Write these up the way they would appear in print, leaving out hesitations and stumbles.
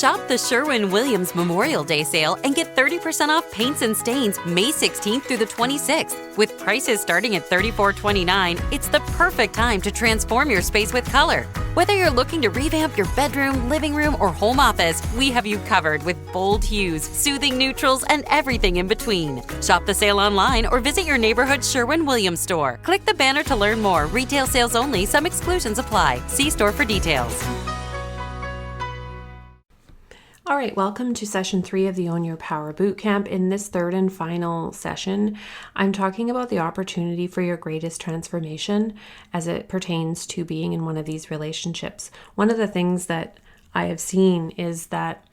Shop the Sherwin-Williams Memorial Day sale and get 30% off paints and stains May 16th through the 26th. With prices starting at $34.29, it's the perfect time to transform your space with color. Whether you're looking to revamp your bedroom, living room, or home office, we have you covered with bold hues, soothing neutrals, and everything in between. Shop the sale online or visit your neighborhood Sherwin-Williams store. Click the banner to learn more. Retail sales only. Some exclusions apply. See store for details. All right, welcome to session 3 of the Own Your Power Bootcamp. In this third and final session, I'm talking about the opportunity for your greatest transformation as it pertains to being in one of these relationships. One of the things that I have seen is that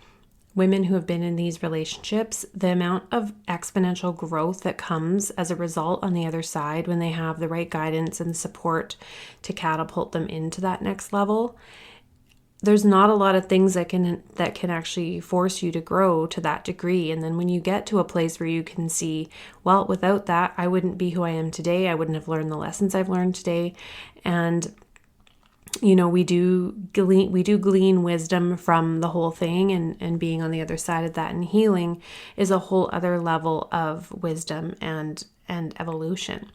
women who have been in these relationships, the amount of exponential growth that comes as a result on the other side when they have the right guidance and support to catapult them into that next level, there's not a lot of things that can actually force you to grow to that degree. And then when you get to a place where you can see, well, without that, I wouldn't be who I am today. I wouldn't have learned the lessons I've learned today. And you know, we do glean wisdom from the whole thing, and being on the other side of that and healing is a whole other level of wisdom and evolution.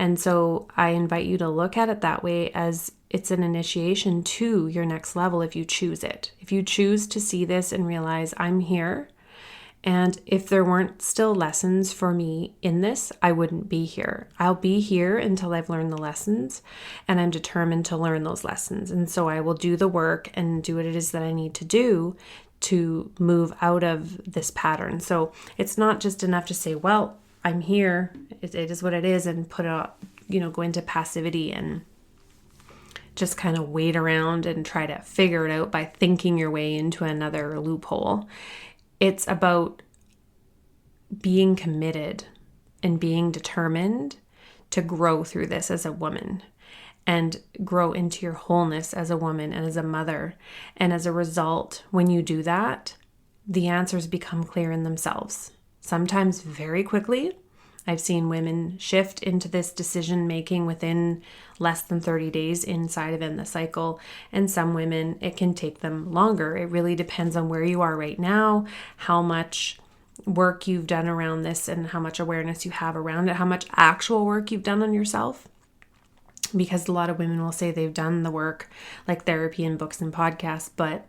And so I invite you to look at it that way, as it's an initiation to your next level if you choose it. If you choose to see this and realize I'm here, and if there weren't still lessons for me in this, I wouldn't be here. I'll be here until I've learned the lessons, and I'm determined to learn those lessons. And so I will do the work and do what it is that I need to do to move out of this pattern. So it's not just enough to say, well, I'm here, it is what it is, and go into passivity and just kind of wait around and try to figure it out by thinking your way into another loophole. It's about being committed and being determined to grow through this as a woman and grow into your wholeness as a woman and as a mother. And as a result, when you do that, the answers become clear in themselves. Sometimes very quickly. I've seen women shift into this decision making within less than 30 days inside of the cycle. And some women, it can take them longer. It really depends on where you are right now, how much work you've done around this, and how much awareness you have around it, how much actual work you've done on yourself. Because a lot of women will say they've done the work, like therapy and books and podcasts, but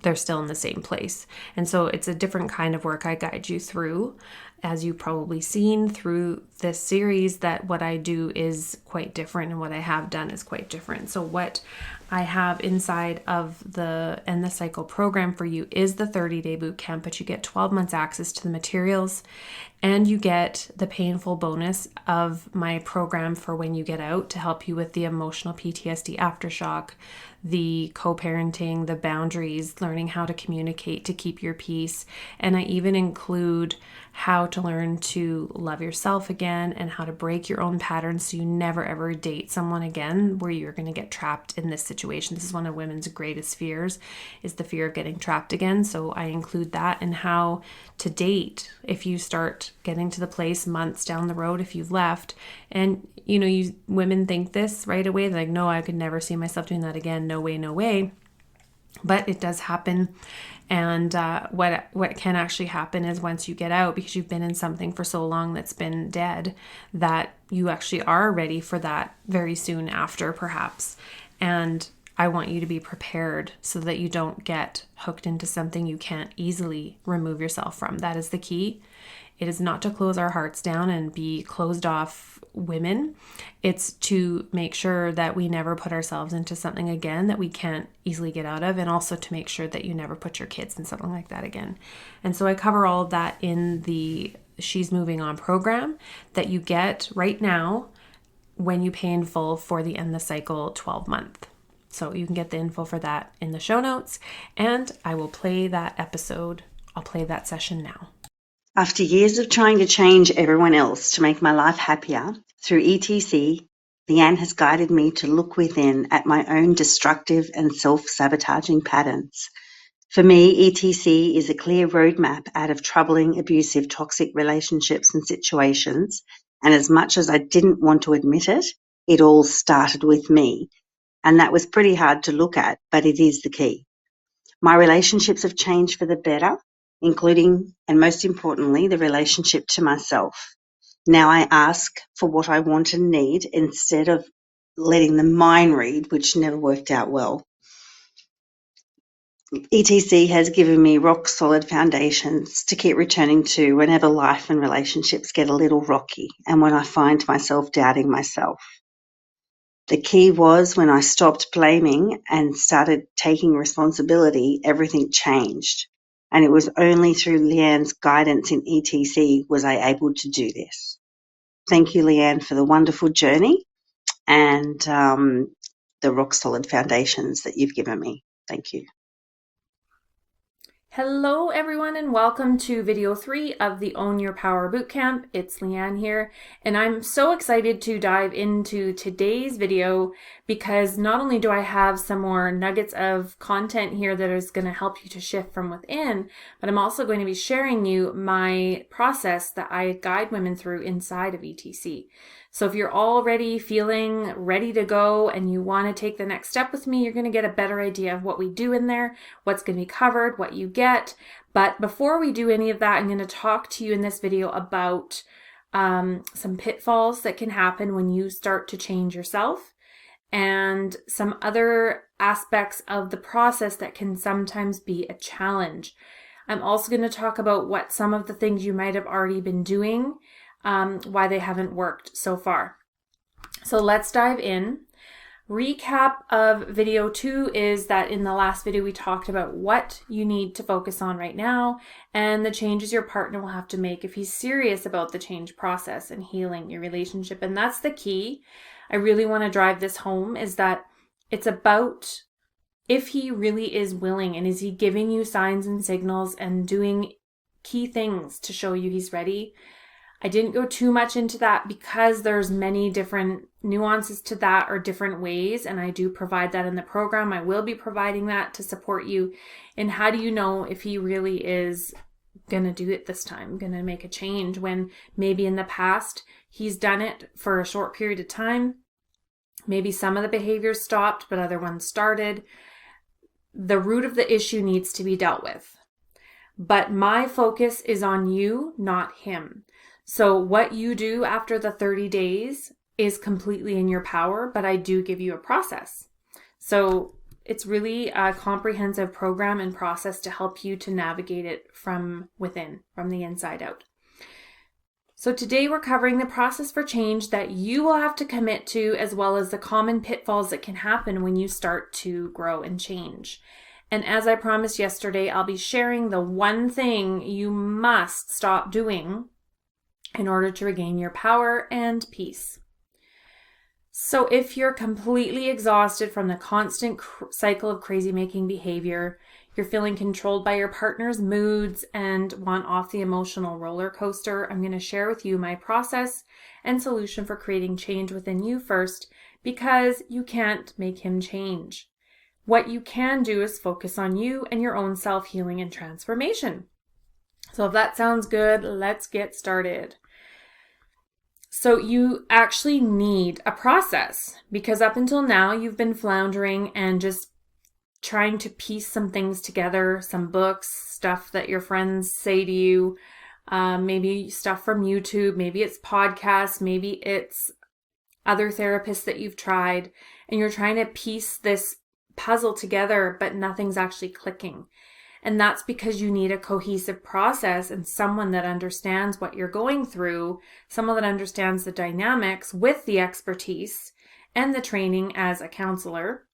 they're still in the same place. And so it's a different kind of work I guide you through. As you've probably seen through this series, that what I do is quite different and what I have done is quite different. So what I have inside of the End the Cycle program for you is the 30-day boot camp, but you get 12 months access to the materials, and you get the painful bonus of my program for when you get out to help you with the emotional PTSD aftershock, the co-parenting, the boundaries, learning how to communicate to keep your peace. And I even include how to learn to love yourself again and how to break your own patterns so you never ever date someone again where you're going to get trapped in this situation. This is one of women's greatest fears, is the fear of getting trapped again. So I include that, and how to date if you start getting to the place months down the road, if you've left, and you women think this right away, like, no, I could never see myself doing that again. No way, no way. But it does happen. And what can actually happen is once you get out, because you've been in something for so long that's been dead, that you actually are ready for that very soon after, perhaps. And I want you to be prepared so that you don't get hooked into something you can't easily remove yourself from. That is the key. It is not to close our hearts down and be closed off women. It's to make sure that we never put ourselves into something again that we can't easily get out of, and also to make sure that you never put your kids in something like that again. And so I cover all of that in the She's Moving On program that you get right now when you pay in full for the End the Cycle 12-month. So you can get the info for that in the show notes, and I will play that episode. I'll play that session now. After years of trying to change everyone else to make my life happier, through ETC, Leanne has guided me to look within at my own destructive and self-sabotaging patterns. For me, ETC is a clear roadmap out of troubling, abusive, toxic relationships and situations, and as much as I didn't want to admit it, it all started with me. And that was pretty hard to look at, but it is the key. My relationships have changed for the better, including, and most importantly, the relationship to myself. Now I ask for what I want and need instead of letting the mind read, which never worked out well. ETC has given me rock solid foundations to keep returning to whenever life and relationships get a little rocky and when I find myself doubting myself. The key was when I stopped blaming and started taking responsibility, everything changed. And it was only through Leanne's guidance in ETC was I able to do this. Thank you, Leanne, for the wonderful journey and the rock solid foundations that you've given me. Thank you. Hello everyone and welcome to video 3 of the Own Your Power Bootcamp. It's Leanne here and I'm so excited to dive into today's video because not only do I have some more nuggets of content here that is going to help you to shift from within, but I'm also going to be sharing you my process that I guide women through inside of ETC. So if you're already feeling ready to go and you want to take the next step with me, you're going to get a better idea of what we do in there, what's going to be covered, what you get. But before we do any of that, I'm going to talk to you in this video about some pitfalls that can happen when you start to change yourself and some other aspects of the process that can sometimes be a challenge. I'm also going to talk about what some of the things you might have already been doing, why they haven't worked so far. So let's dive in. Recap of video 2 is that in the last video we talked about what you need to focus on right now and the changes your partner will have to make if he's serious about the change process and healing your relationship. And that's the key. I really want to drive this home is that it's about if he really is willing and is he giving you signs and signals and doing key things to show you he's ready. I didn't go too much into that because there's many different nuances to that or different ways, and I do provide that in the program. I will be providing that to support you in how do you know if he really is going to do it this time, going to make a change when maybe in the past he's done it for a short period of time. Maybe some of the behaviors stopped, but other ones started. The root of the issue needs to be dealt with. But my focus is on you, not him. So what you do after the 30 days is completely in your power, but I do give you a process. So it's really a comprehensive program and process to help you to navigate it from within, from the inside out. So today we're covering the process for change that you will have to commit to, as well as the common pitfalls that can happen when you start to grow and change. And as I promised yesterday, I'll be sharing the one thing you must stop doing in order to regain your power and peace. So if you're completely exhausted from the constant cycle of crazy-making behavior, you're feeling controlled by your partner's moods and want off the emotional roller coaster, I'm going to share with you my process and solution for creating change within you first, because you can't make him change. What you can do is focus on you and your own self-healing and transformation. So if that sounds good, let's get started. So you actually need a process because up until now you've been floundering and just trying to piece some things together, some books, stuff that your friends say to you, maybe stuff from YouTube, maybe it's podcasts, maybe it's other therapists that you've tried, and you're trying to piece this puzzle together, but nothing's actually clicking. And that's because you need a cohesive process and someone that understands what you're going through, someone that understands the dynamics with the expertise and the training as a counselor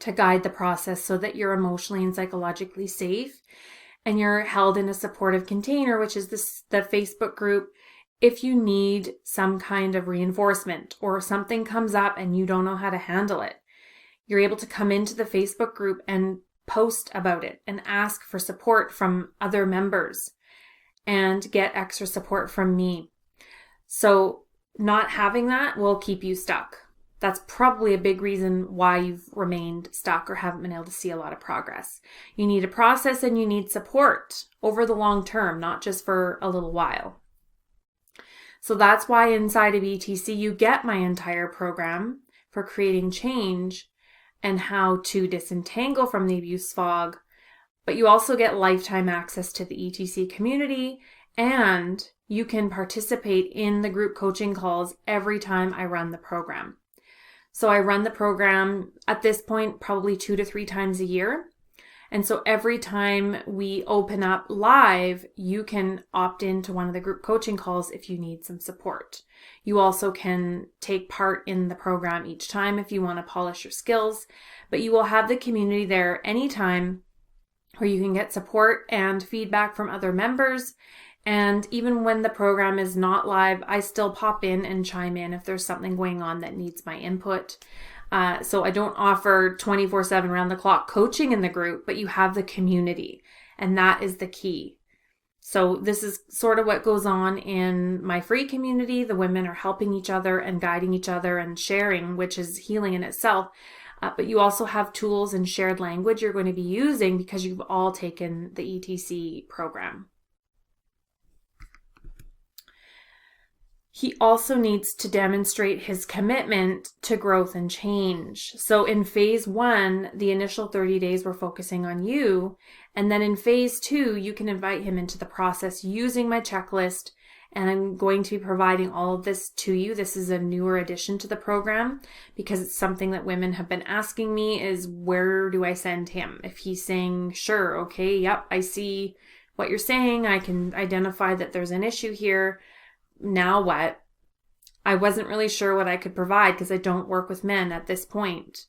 to guide the process so that you're emotionally and psychologically safe and you're held in a supportive container, which is the Facebook group. If you need some kind of reinforcement or something comes up and you don't know how to handle it, you're able to come into the Facebook group and post about it and ask for support from other members and get extra support from me. So not having that will keep you stuck. That's probably a big reason why you've remained stuck or haven't been able to see a lot of progress. You need a process and you need support over the long term, not just for a little while. So that's why inside of ETC, you get my entire program for creating change and how to disentangle from the abuse fog But you also get lifetime access to the ETC community, and you can participate in the group coaching calls every time I run the program. So I run the program at this point probably 2 to 3 times a year. And so every time we open up live, you can opt into one of the group coaching calls if you need some support. You also can take part in the program each time if you want to polish your skills, but you will have the community there anytime where you can get support and feedback from other members. And even when the program is not live, I still pop in and chime in if there's something going on that needs my input. So I don't offer 24/7 round the clock coaching in the group, but you have the community, and that is the key. So this is sort of what goes on in my free community. The women are helping each other and guiding each other and sharing, which is healing in itself. But you also have tools and shared language you're going to be using because you've all taken the ETC program. He also needs to demonstrate his commitment to growth and change. So in phase 1, the initial 30 days we're focusing on you. And then in phase 2, you can invite him into the process using my checklist. And I'm going to be providing all of this to you. This is a newer addition to the program because it's something that women have been asking me is, where do I send him? If he's saying, sure, okay, yep, I see what you're saying. I can identify that there's an issue here. Now what? I wasn't really sure what I could provide because I don't work with men at this point.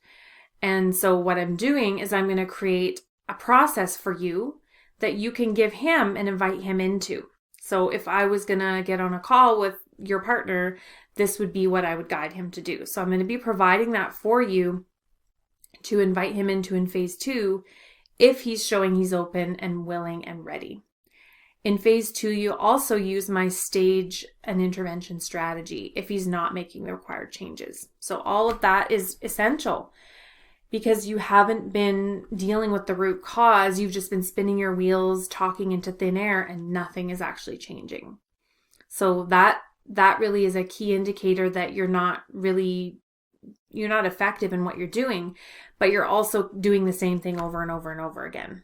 And so what I'm doing is I'm going to create a process for you that you can give him and invite him into. So if I was going to get on a call with your partner, this would be what I would guide him to do. So I'm going to be providing that for you to invite him into in phase 2 if he's showing he's open and willing and ready. In phase 2, you also use my stage and intervention strategy if he's not making the required changes. So all of that is essential because you haven't been dealing with the root cause. You've just been spinning your wheels, talking into thin air, and nothing is actually changing. So that really is a key indicator that you're not effective in what you're doing, but you're also doing the same thing over and over and over again.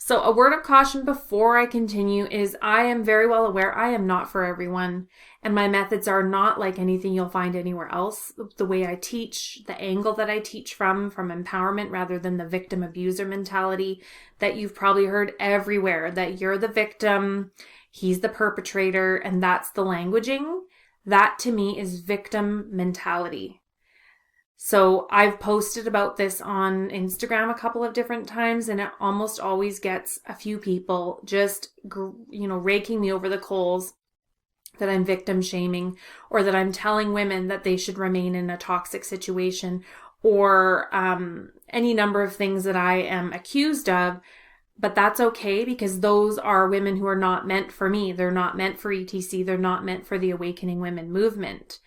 So a word of caution before I continue is I am very well aware I am not for everyone, and my methods are not like anything you'll find anywhere else. The way I teach, the angle that I teach from empowerment rather than the victim abuser mentality that you've probably heard everywhere, that you're the victim, he's the perpetrator, and that's the languaging. That to me is victim mentality. So I've posted about this on Instagram a couple of different times, and it almost always gets a few people just, raking me over the coals that I'm victim shaming, or that I'm telling women that they should remain in a toxic situation, or any number of things that I am accused of. But that's okay because those are women who are not meant for me. They're not meant for ETC. They're not meant for the Awakening Women movement.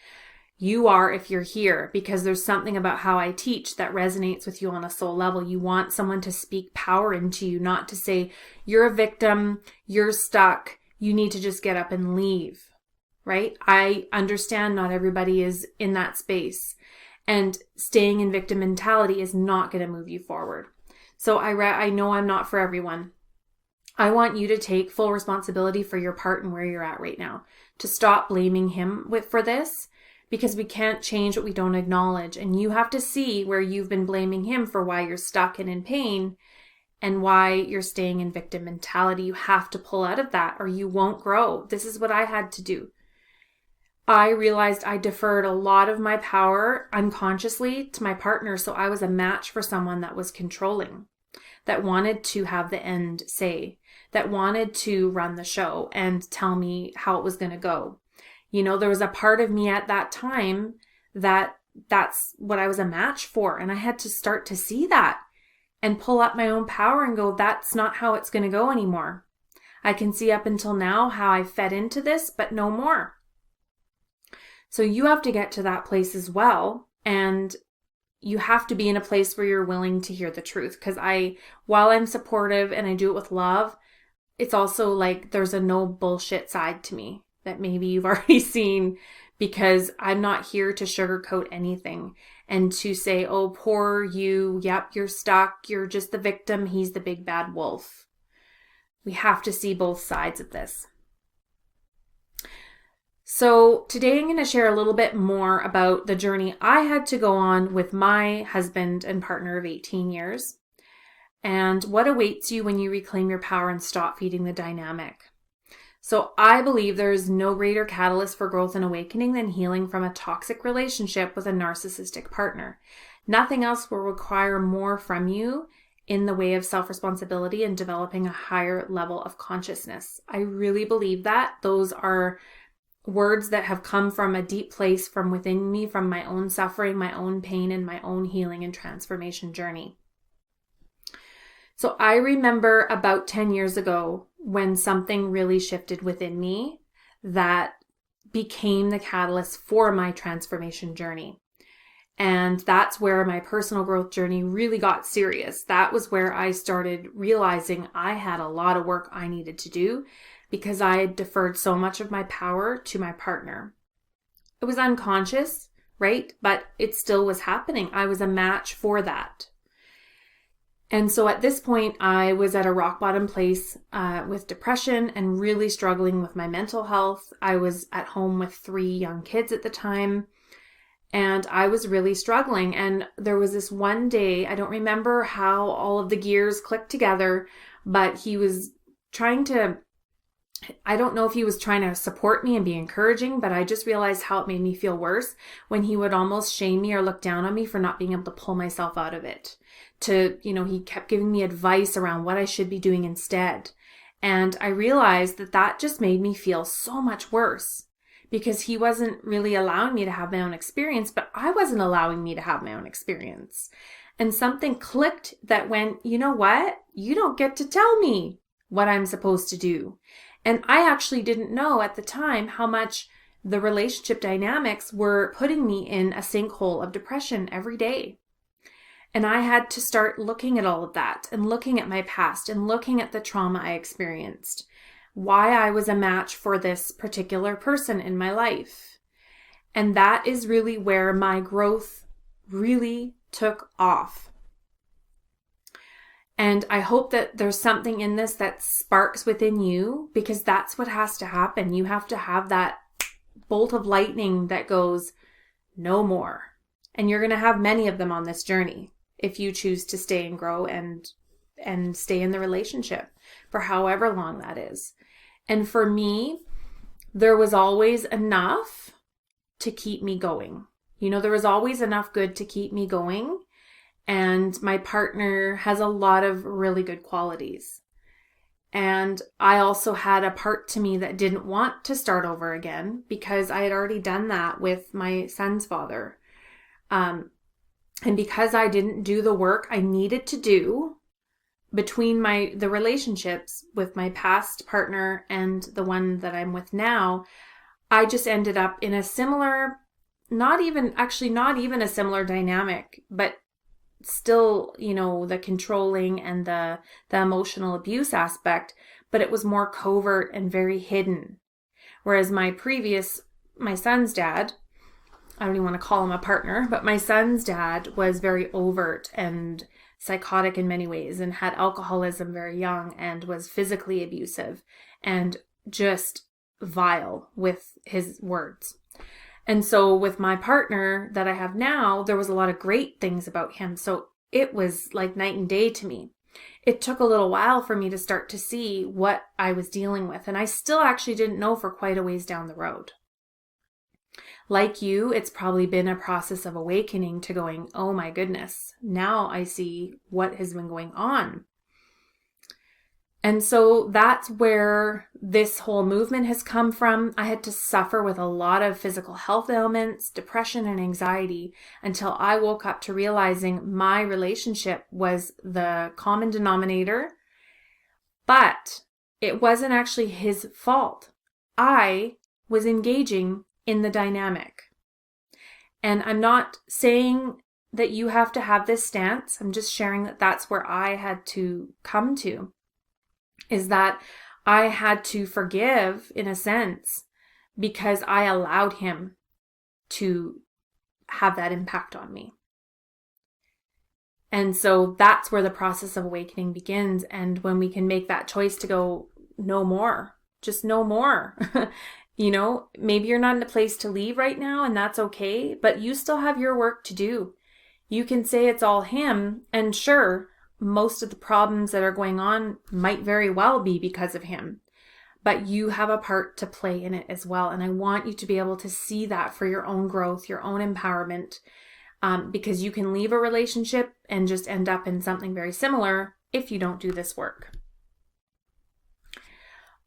You are if you're here because there's something about how I teach that resonates with you on a soul level. You want someone to speak power into you, not to say, you're a victim, you're stuck, you need to just get up and leave, right? I understand not everybody is in that space, and staying in victim mentality is not going to move you forward. So I know I'm not for everyone. I want you to take full responsibility for your part and where you're at right now, to stop blaming him for this. Because we can't change what we don't acknowledge. And you have to see where you've been blaming him for why you're stuck and in pain and why you're staying in victim mentality. You have to pull out of that or you won't grow. This is what I had to do. I realized I deferred a lot of my power unconsciously to my partner. So I was a match for someone that was controlling, that wanted to have the end say, that wanted to run the show and tell me how it was going to go. There was a part of me at that time that's what I was a match for. And I had to start to see that and pull up my own power and go, that's not how it's going to go anymore. I can see up until now how I fed into this, but no more. So you have to get to that place as well. And you have to be in a place where you're willing to hear the truth. Because while I'm supportive and I do it with love, it's also like there's a no bullshit side to me that maybe you've already seen, because I'm not here to sugarcoat anything. and to say, oh, poor you, yep, you're stuck, you're just the victim, he's the big bad wolf. We have to see both sides of this. So today I'm going to share a little bit more about the journey I had to go on with my husband and partner of 18 years and what awaits you when you reclaim your power and stop feeding the dynamic. So I believe there is no greater catalyst for growth and awakening than healing from a toxic relationship with a narcissistic partner. Nothing else will require more from you in the way of self-responsibility and developing a higher level of consciousness. I really believe that. Those are words that have come from a deep place from within me, from my own suffering, my own pain, and my own healing and transformation journey. So I remember about 10 years ago when something really shifted within me that became the catalyst for my transformation journey. And that's where my personal growth journey really got serious. That was where I started realizing I had a lot of work I needed to do because I had deferred so much of my power to my partner. It was unconscious, right? But it still was happening. I was a match for that. And so at this point, I was at a rock bottom place with depression and really struggling with my mental health. I was at home with 3 young kids at the time, and I was really struggling. And there was this one day, I don't remember how all of the gears clicked together, but he was trying to, I don't know if he was trying to support me and be encouraging, but I just realized how it made me feel worse when he would almost shame me or look down on me for not being able to pull myself out of it. He kept giving me advice around what I should be doing instead. And I realized that just made me feel so much worse because he wasn't really allowing me to have my own experience, but I wasn't allowing me to have my own experience. And something clicked that went, you know what? You don't get to tell me what I'm supposed to do. And I actually didn't know at the time how much the relationship dynamics were putting me in a sinkhole of depression every day. And I had to start looking at all of that and looking at my past and looking at the trauma I experienced, why I was a match for this particular person in my life. And that is really where my growth really took off. And I hope that there's something in this that sparks within you, because that's what has to happen. You have to have that bolt of lightning that goes, no more. And you're going to have many of them on this journey if you choose to stay and grow and stay in the relationship for however long that is. And for me, there was always enough to keep me going. There was always enough good to keep me going. And my partner has a lot of really good qualities. And I also had a part to me that didn't want to start over again because I had already done that with my son's father. And because I didn't do the work I needed to do between the relationships with my past partner and the one that I'm with now, I just ended up in a similar, not even a similar dynamic, but still, the controlling and the emotional abuse aspect, but it was more covert and very hidden. Whereas my son's dad, I don't even want to call him a partner, but my son's dad was very overt and psychotic in many ways and had alcoholism very young and was physically abusive and just vile with his words. And so with my partner that I have now, there was a lot of great things about him. So it was like night and day to me. It took a little while for me to start to see what I was dealing with. And I still actually didn't know for quite a ways down the road. Like you, it's probably been a process of awakening to going, oh my goodness, now I see what has been going on. And so that's where this whole movement has come from. I had to suffer with a lot of physical health ailments, depression, and anxiety until I woke up to realizing my relationship was the common denominator, but it wasn't actually his fault. I was engaging in the dynamic. And I'm not saying that you have to have this stance. I'm just sharing that that's where I had to come to. Is that I had to forgive, in a sense, because I allowed him to have that impact on me. And so that's where the process of awakening begins. And when we can make that choice to go, no more, just no more. Maybe you're not in a place to leave right now, and that's okay, but you still have your work to do. You can say it's all him, and sure, most of the problems that are going on might very well be because of him, but you have a part to play in it as well. And I want you to be able to see that for your own growth, your own empowerment, because you can leave a relationship and just end up in something very similar if you don't do this work.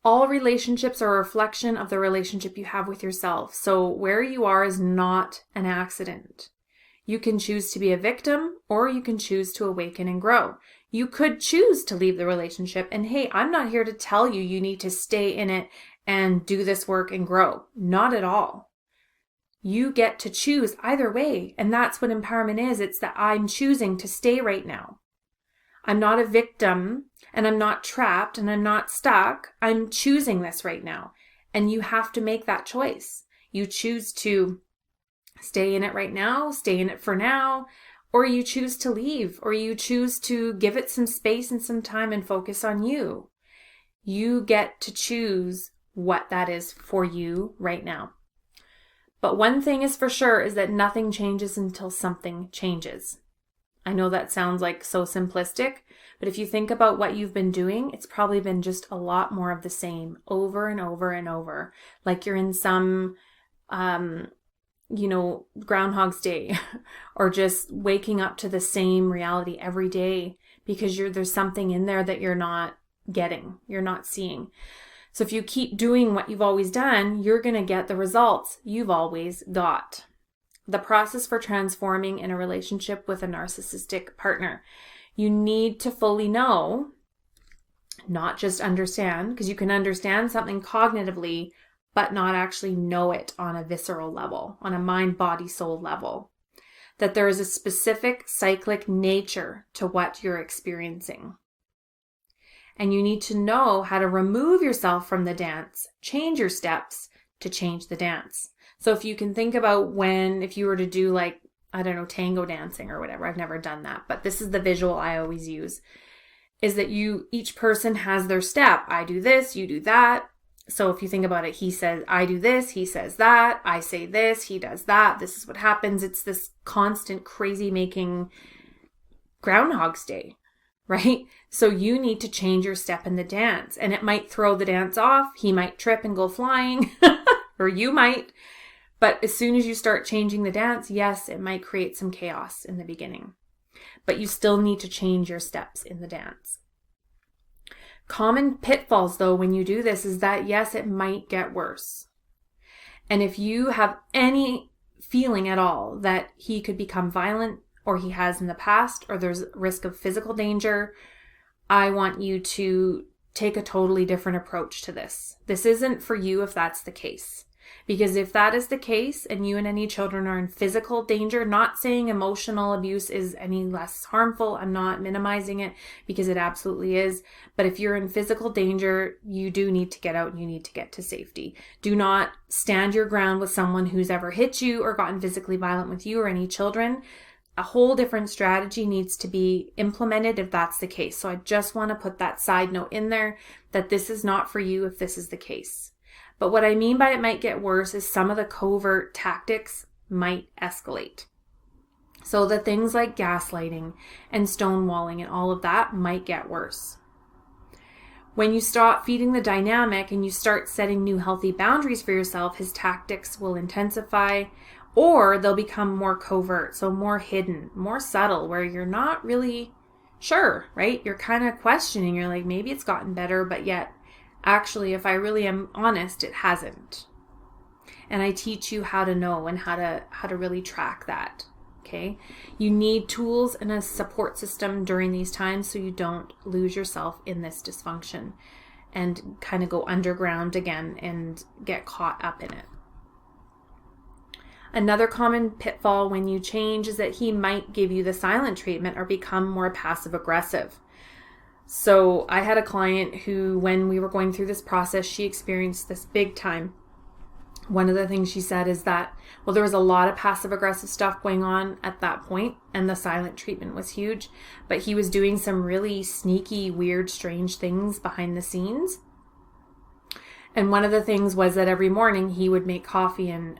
All relationships are a reflection of the relationship you have with yourself. So where you are is not an accident. You can choose to be a victim, or you can choose to awaken and grow. You could choose to leave the relationship, and hey, I'm not here to tell you you need to stay in it and do this work and grow. Not at all. You get to choose either way, and that's what empowerment is. It's that I'm choosing to stay right now. I'm not a victim, and I'm not trapped, and I'm not stuck. I'm choosing this right now, and you have to make that choice. You choose to stay in it right now, stay in it for now, or you choose to leave, or you choose to give it some space and some time and focus on you. You get to choose what that is for you right now. But one thing is for sure is that nothing changes until something changes. I know that sounds like so simplistic, but if you think about what you've been doing, it's probably been just a lot more of the same over and over and over. Like you're in some, Groundhog's Day, or just waking up to the same reality every day because there's something in there that you're not getting, you're not seeing. So if you keep doing what you've always done, you're going to get the results you've always got. The process for transforming in a relationship with a narcissistic partner. You need to fully know, not just understand, because you can understand something cognitively, but not actually know it on a visceral level, on a mind, body, soul level. That there is a specific cyclic nature to what you're experiencing. And you need to know how to remove yourself from the dance, change your steps to change the dance. So if you can think about if you were to do tango dancing or whatever, I've never done that, but this is the visual I always use, is that each person has their step. I do this, you do that. So if you think about it, he says, I do this, he says that, I say this, he does that. This is what happens. It's this constant crazy making Groundhog's Day, right? So you need to change your step in the dance, and it might throw the dance off. He might trip and go flying, or you might. But as soon as you start changing the dance, yes, it might create some chaos in the beginning, but you still need to change your steps in the dance. Common pitfalls, though, when you do this is that, yes, it might get worse. And if you have any feeling at all that he could become violent, or he has in the past, or there's risk of physical danger, I want you to take a totally different approach to this. This isn't for you if that's the case. Because if that is the case and you and any children are in physical danger, not saying emotional abuse is any less harmful, I'm not minimizing it because it absolutely is. But if you're in physical danger, you do need to get out and you need to get to safety. Do not stand your ground with someone who's ever hit you or gotten physically violent with you or any children. A whole different strategy needs to be implemented if that's the case. So I just want to put that side note in there that this is not for you if this is the case. But what I mean by it might get worse is some of the covert tactics might escalate. So the things like gaslighting and stonewalling and all of that might get worse. When you stop feeding the dynamic and you start setting new healthy boundaries for yourself, his tactics will intensify, or they'll become more covert, so more hidden, more subtle, where you're not really sure, right? You're kind of questioning. You're like, maybe it's gotten better, but yet actually, if I really am honest, it hasn't. And I teach you how to know and how to really track that. Okay. You need tools and a support system during these times so you don't lose yourself in this dysfunction and kind of go underground again and get caught up in it. Another common pitfall when you change is that he might give you the silent treatment or become more passive aggressive. So I had a client who, when we were going through this process, she experienced this big time One of the things she said is that, well, there was a lot of passive aggressive stuff going on at that point, and the silent treatment was huge, but he was doing some really sneaky, weird, strange things behind the scenes. And one of the things was that every morning he would make coffee and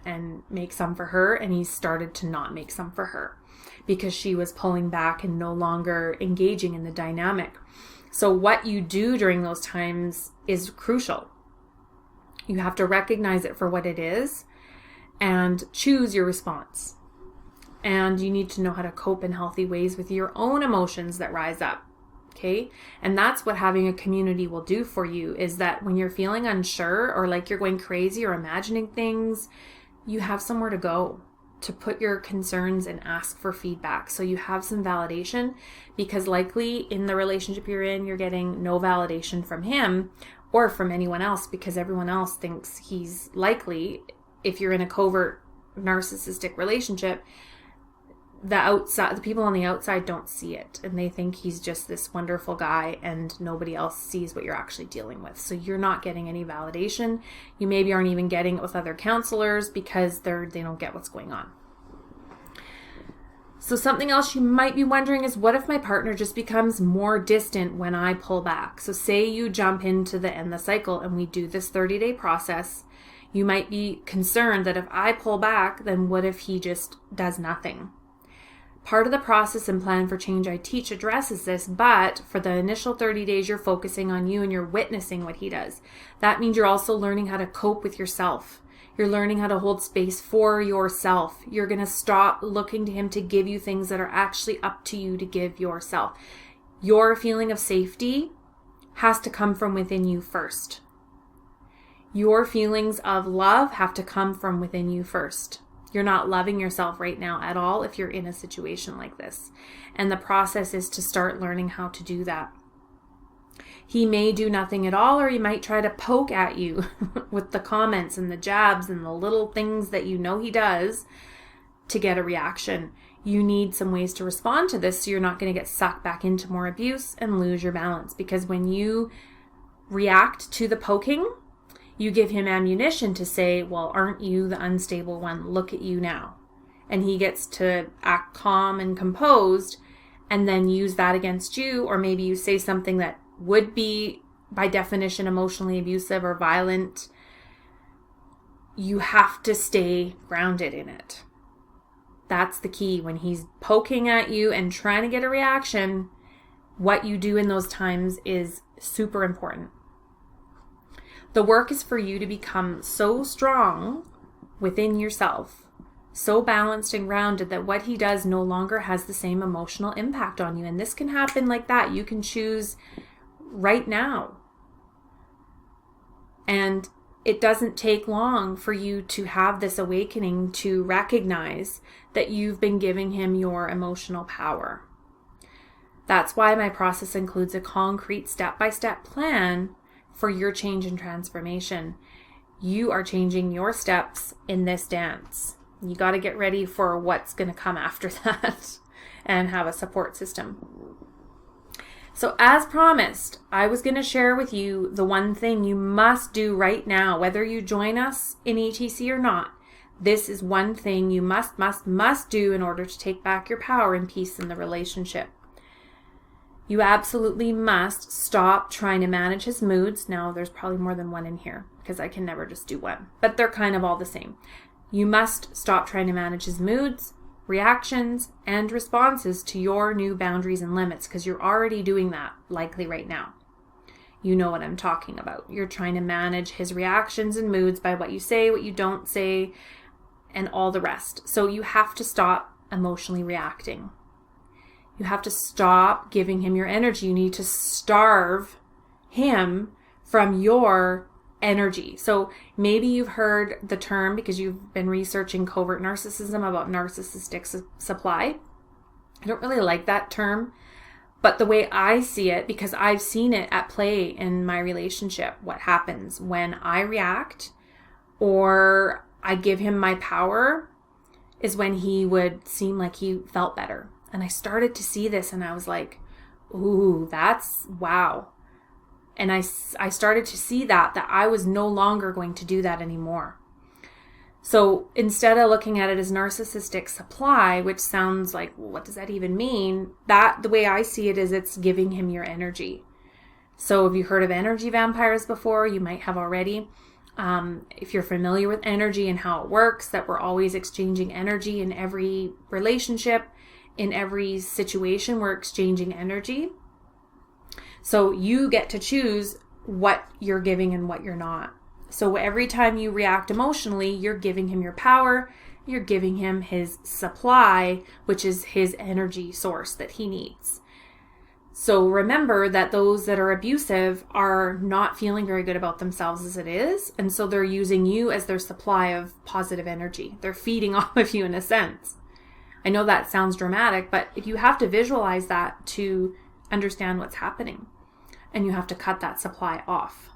make some for her, and he started to not make some for her because she was pulling back and no longer engaging in the dynamic. So what you do during those times is crucial. You have to recognize it for what it is and choose your response. And you need to know how to cope in healthy ways with your own emotions that rise up. Okay? And that's what having a community will do for you, is that when you're feeling unsure or like you're going crazy or imagining things, you have somewhere to go to put your concerns and ask for feedback. So you have some validation, because likely in the relationship you're in, you're getting no validation from him or from anyone else, because everyone else thinks he's likely, if you're in a covert narcissistic relationship, the people on the outside don't see it, and they think he's just this wonderful guy and nobody else sees what you're actually dealing with. So you're not getting any validation. You maybe aren't even getting it with other counselors because they don't get what's going on. So something else you might be wondering is, what if my partner just becomes more distant when I pull back? So say you jump into the end the cycle and we do this 30-day process. You might be concerned that if I pull back, then what if he just does nothing? Part of the process and plan for change I teach addresses this, but for the initial 30 days, you're focusing on you and you're witnessing what he does. That means you're also learning how to cope with yourself. You're learning how to hold space for yourself. You're going to stop looking to him to give you things that are actually up to you to give yourself. Your feeling of safety has to come from within you first. Your feelings of love have to come from within you first. You're not loving yourself right now at all if you're in a situation like this. And the process is to start learning how to do that. He may do nothing at all, or he might try to poke at you with the comments and the jabs and the little things that you know he does to get a reaction. You need some ways to respond to this so you're not going to get sucked back into more abuse and lose your balance. Because when you react to the poking, you give him ammunition to say, well, aren't you the unstable one? Look at you now. And he gets to act calm and composed and then use that against you. Or maybe you say something that would be, by definition, emotionally abusive or violent. You have to stay grounded in it. That's the key. When he's poking at you and trying to get a reaction, what you do in those times is super important. The work is for you to become so strong within yourself, so balanced and grounded that what he does no longer has the same emotional impact on you. And this can happen like that. You can choose right now. And it doesn't take long for you to have this awakening to recognize that you've been giving him your emotional power. That's why my process includes a concrete step-by-step plan for your change and transformation. You are changing your steps in this dance. You got to get ready for what's going to come after that and have a support system. So as promised, I was going to share with you the one thing you must do right now, whether you join us in ETC or not. This is one thing you must do in order to take back your power and peace in the relationship. You absolutely must stop trying to manage his moods. Now, there's probably more than one in here because I can never just do one, but they're kind of all the same. You must stop trying to manage his moods, reactions, and responses to your new boundaries and limits, because you're already doing that likely right now. You know what I'm talking about. You're trying to manage his reactions and moods by what you say, what you don't say, and all the rest. So you have to stop emotionally reacting. You have to stop giving him your energy. You need to starve him from your energy. So maybe you've heard the term, because you've been researching covert narcissism, about narcissistic supply. I don't really like that term, but the way I see it, because I've seen it at play in my relationship, what happens when I react or I give him my power is when he would seem like he felt better. And I started to see this and I was like, ooh, that's wow. And I started to see that I was no longer going to do that anymore. So instead of looking at it as narcissistic supply, which sounds like, well, what does that even mean? The way I see it is it's giving him your energy. So have you heard of energy vampires before? You might have already. If you're familiar with energy and how it works, that we're always exchanging energy in every relationship, in every situation, we're exchanging energy. So you get to choose what you're giving and what you're not. So every time you react emotionally, you're giving him your power, you're giving him his supply, which is his energy source that he needs. So remember that those that are abusive are not feeling very good about themselves as it is. And so they're using you as their supply of positive energy. They're feeding off of you in a sense. I know that sounds dramatic, but if you have to visualize that to understand what's happening, and you have to cut that supply off.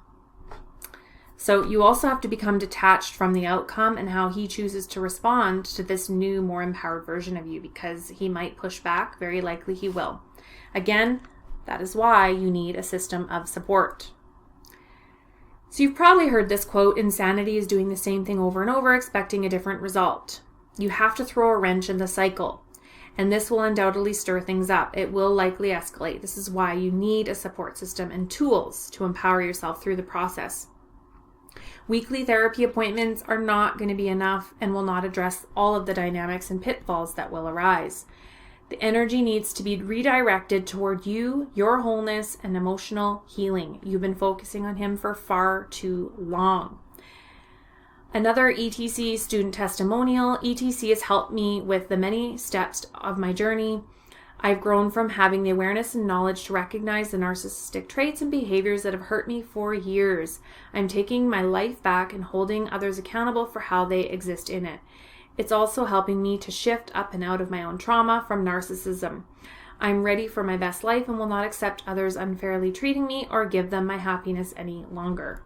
So you also have to become detached from the outcome and how he chooses to respond to this new, more empowered version of you, because he might push back. Very likely he will. Again, that is why you need a system of support. So you've probably heard this quote, insanity is doing the same thing over and over, expecting a different result. You have to throw a wrench in the cycle, and this will undoubtedly stir things up. It will likely escalate. This is why you need a support system and tools to empower yourself through the process. Weekly therapy appointments are not going to be enough and will not address all of the dynamics and pitfalls that will arise. The energy needs to be redirected toward you, your wholeness, and emotional healing. You've been focusing on him for far too long. Another ETC student testimonial. ETC has helped me with the many steps of my journey. I've grown from having the awareness and knowledge to recognize the narcissistic traits and behaviors that have hurt me for years. I'm taking my life back and holding others accountable for how they exist in it. It's also helping me to shift up and out of my own trauma from narcissism. I'm ready for my best life and will not accept others unfairly treating me or give them my happiness any longer.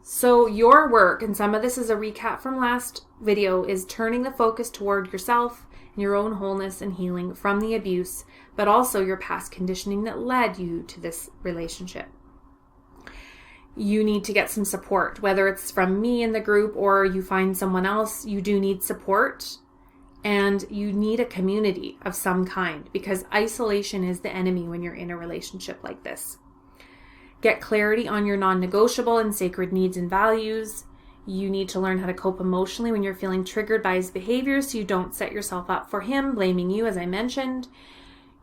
So your work, and some of this is a recap from last video, is turning the focus toward yourself and your own wholeness and healing from the abuse, but also your past conditioning that led you to this relationship. You need to get some support, whether it's from me in the group or you find someone else. You do need support, and you need a community of some kind, because isolation is the enemy when you're in a relationship like this. Get clarity on your non-negotiable and sacred needs and values. You need to learn how to cope emotionally when you're feeling triggered by his behaviors so you don't set yourself up for him blaming you, as I mentioned.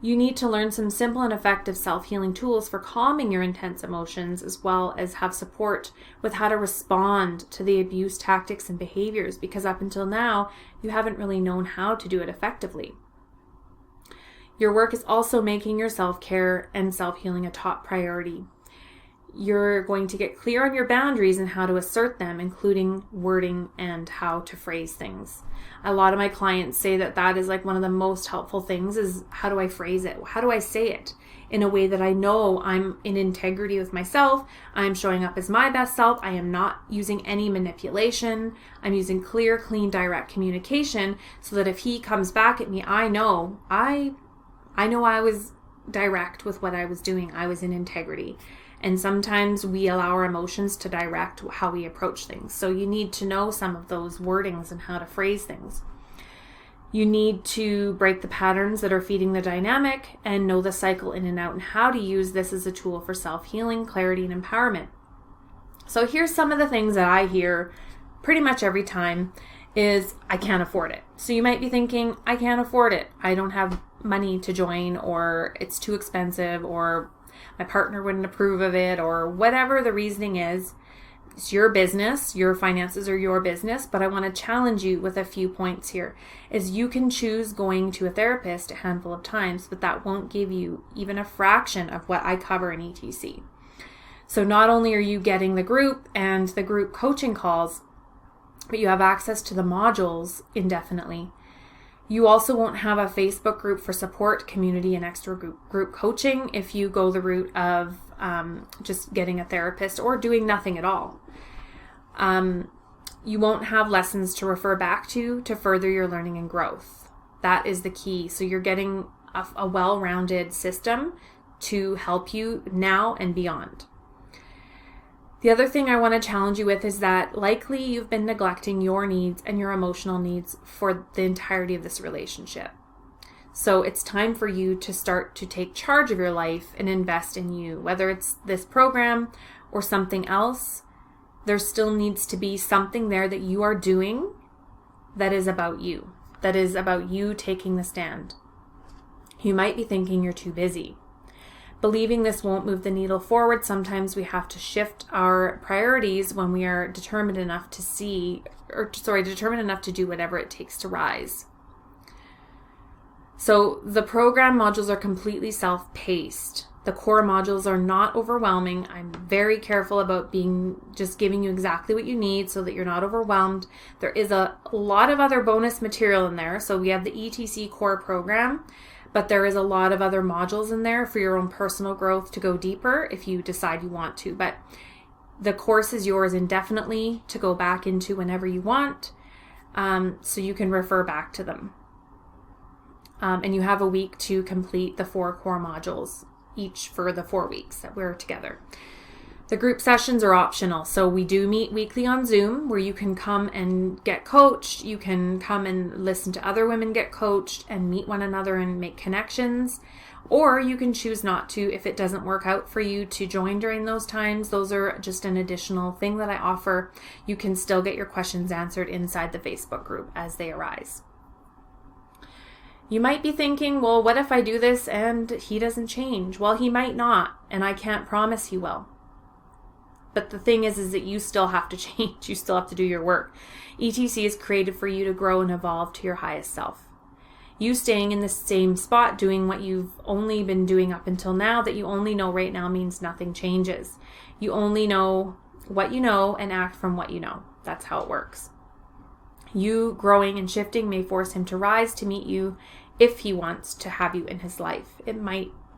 You need to learn some simple and effective self-healing tools for calming your intense emotions, as well as have support with how to respond to the abuse tactics and behaviors, because up until now, you haven't really known how to do it effectively. Your work is also making your self-care and self-healing a top priority. You're going to get clear on your boundaries and how to assert them, including wording and how to phrase things. A lot of my clients say that is like one of the most helpful things is, how do I phrase it? How do I say it in a way that I know I'm in integrity with myself? I'm showing up as my best self. I am not using any manipulation. I'm using clear, clean, direct communication so that if he comes back at me, I know I was direct with what I was doing. I was in integrity. And sometimes we allow our emotions to direct how we approach things. So you need to know some of those wordings and how to phrase things. You need to break the patterns that are feeding the dynamic and know the cycle in and out and how to use this as a tool for self-healing, clarity, and empowerment. So here's some of the things that I hear pretty much every time is, I can't afford it. So you might be thinking, I can't afford it. I don't have money to join, or it's too expensive, or my partner wouldn't approve of it, or whatever the reasoning is. It's your business. Your finances are your business. But I want to challenge you with a few points here. Is you can choose going to a therapist a handful of times, but that won't give you even a fraction of what I cover in ETC. So not only are you getting the group and the group coaching calls, but you have access to the modules indefinitely. You also won't have a Facebook group for support, community, and extra group coaching if you go the route of just getting a therapist or doing nothing at all. You won't have lessons to refer back to further your learning and growth. That is the key. So you're getting a well-rounded system to help you now and beyond. The other thing I want to challenge you with is that likely you've been neglecting your needs and your emotional needs for the entirety of this relationship. So it's time for you to start to take charge of your life and invest in you. Whether it's this program or something else, there still needs to be something there that you are doing that is about you, that is about you taking the stand. You might be thinking you're too busy. Believing this won't move the needle forward, sometimes we have to shift our priorities when we are determined enough to do whatever it takes to rise. So the program modules are completely self-paced. The core modules are not overwhelming. I'm very careful about just giving you exactly what you need so that you're not overwhelmed. There is a lot of other bonus material in there. So we have the ETC core program, but there is a lot of other modules in there for your own personal growth to go deeper if you decide you want to. But the course is yours indefinitely to go back into whenever you want, so you can refer back to them. And you have a week to complete the 4 core modules, each for the 4 weeks that we're together. The group sessions are optional. So we do meet weekly on Zoom where you can come and get coached. You can come and listen to other women get coached and meet one another and make connections. Or you can choose not to if it doesn't work out for you to join during those times. Those are just an additional thing that I offer. You can still get your questions answered inside the Facebook group as they arise. You might be thinking, well, what if I do this and he doesn't change? Well, he might not, and I can't promise he will. But the thing is that you still have to change. You still have to do your work. ETC is created for you to grow and evolve to your highest self. You staying in the same spot doing what you've only been doing up until now, that you only know right now, means nothing changes. You only know what you know and act from what you know. That's how it works. You growing and shifting may force him to rise to meet you if he wants to have you in his life.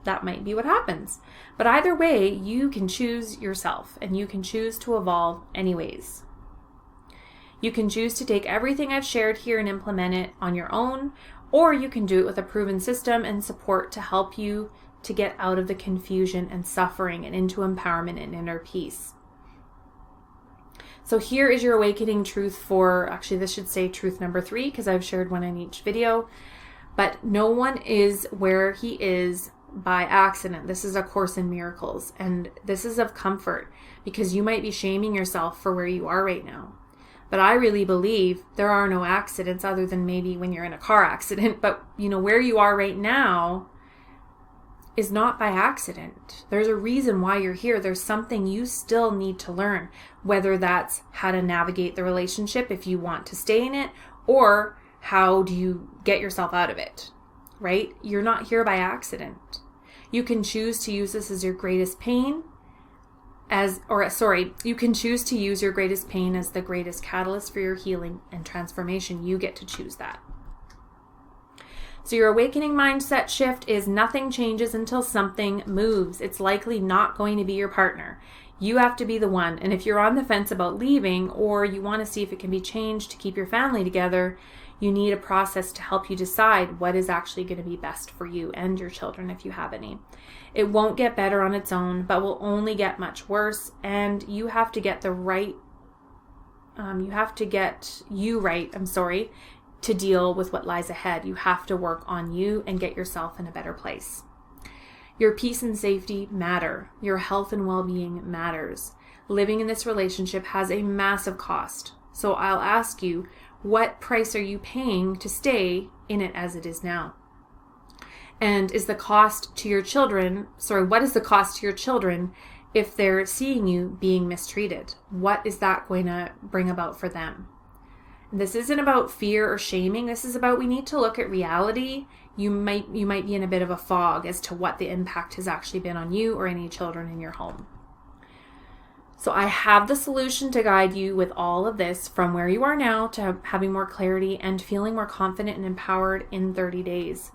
That might be what happens. But either way, you can choose yourself and you can choose to evolve anyways. You can choose to take everything I've shared here and implement it on your own, or you can do it with a proven system and support to help you to get out of the confusion and suffering and into empowerment and inner peace. So here is your awakening truth this should say truth number 3 because I've shared one in each video. But no one is where he is by accident. This is a course in miracles, and this is of comfort because you might be shaming yourself for where you are right now. But I really believe there are no accidents other than maybe when you're in a car accident. But where you are right now is not by accident. There's a reason why you're here. There's something you still need to learn, whether that's how to navigate the relationship if you want to stay in it, or how do you get yourself out of it, right? You're not here by accident. You can choose to use this as your greatest pain you can choose to use your greatest pain as the greatest catalyst for your healing and transformation. You get to choose that. So your awakening mindset shift is nothing changes until something moves. It's likely not going to be your partner. You have to be the one. And if you're on the fence about leaving, or you want to see if it can be changed to keep your family together, you need a process to help you decide what is actually going to be best for you and your children if you have any. It won't get better on its own, but will only get much worse. And you have to get you right to deal with what lies ahead. You have to work on you and get yourself in a better place. Your peace and safety matter. Your health and well-being matters. Living in this relationship has a massive cost. So I'll ask you, what price are you paying to stay in it as it is now? And what is the cost to your children if they're seeing you being mistreated? What is that going to bring about for them? This isn't about fear or shaming. This is about, we need to look at reality. You might be in a bit of a fog as to what the impact has actually been on you or any children in your home. So I have the solution to guide you with all of this from where you are now to having more clarity and feeling more confident and empowered in 30 days.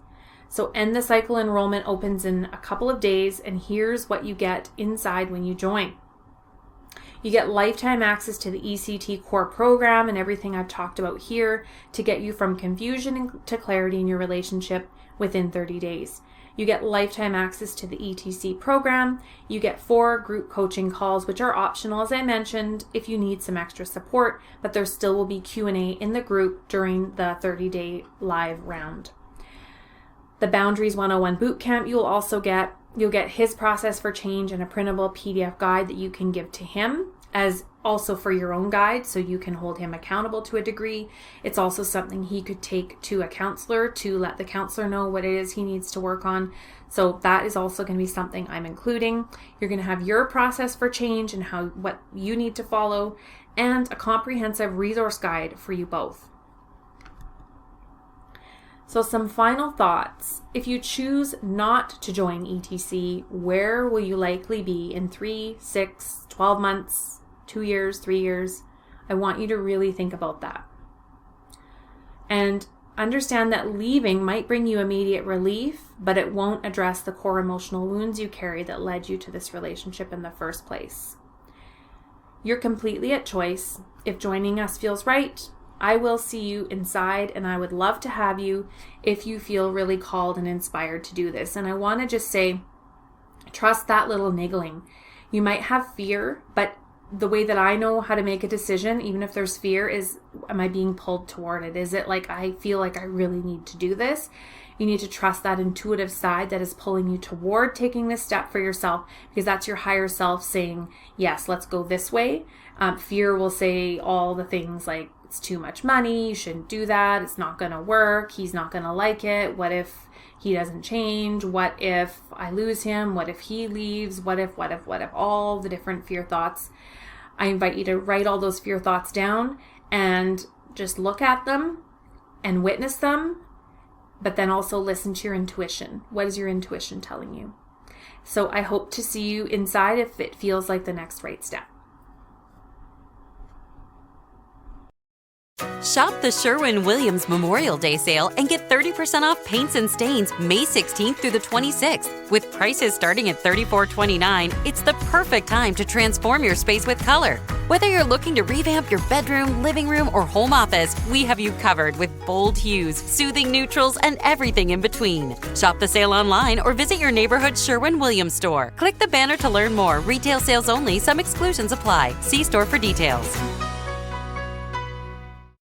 So End the Cycle enrollment opens in a couple of days, and here's what you get inside when you join. You get lifetime access to the ECT core program and everything I've talked about here to get you from confusion to clarity in your relationship within 30 days. You get lifetime access to the ETC program. You get 4 group coaching calls, which are optional, as I mentioned, if you need some extra support, but there still will be Q&A in the group during the 30-day live round. The Boundaries 101 Bootcamp, you'll get his process for change and a printable PDF guide that you can give to him as also for your own guide, so you can hold him accountable to a degree. It's also something he could take to a counselor to let the counselor know what it is he needs to work on. So that is also going to be something I'm including. You're going to have your process for change and what you need to follow, and a comprehensive resource guide for you both. So some final thoughts. If you choose not to join ETC, where will you likely be in 3, 6, 12 months, 2 years, 3 years? I want you to really think about that. And understand that leaving might bring you immediate relief, but it won't address the core emotional wounds you carry that led you to this relationship in the first place. You're completely at choice. If joining us feels right, I will see you inside, and I would love to have you if you feel really called and inspired to do this. And I want to just say, trust that little niggling. You might have fear, but the way that I know how to make a decision, even if there's fear, is, am I being pulled toward it? Is it like I feel like I really need to do this? You need to trust that intuitive side that is pulling you toward taking this step for yourself, because that's your higher self saying, yes, let's go this way. Fear will say all the things like, it's too much money, you shouldn't do that, it's not going to work, he's not going to like it, what if he doesn't change, what if I lose him, what if he leaves, what if, all the different fear thoughts. I invite you to write all those fear thoughts down and just look at them and witness them, but then also listen to your intuition. What is your intuition telling you? So I hope to see you inside if it feels like the next right step. Shop the Sherwin-Williams Memorial Day sale and get 30% off paints and stains May 16th through the 26th. With prices starting at $34.29, it's the perfect time to transform your space with color. Whether you're looking to revamp your bedroom, living room, or home office, we have you covered with bold hues, soothing neutrals, and everything in between. Shop the sale online or visit your neighborhood Sherwin-Williams store. Click the banner to learn more. Retail sales only. Some exclusions apply. See store for details.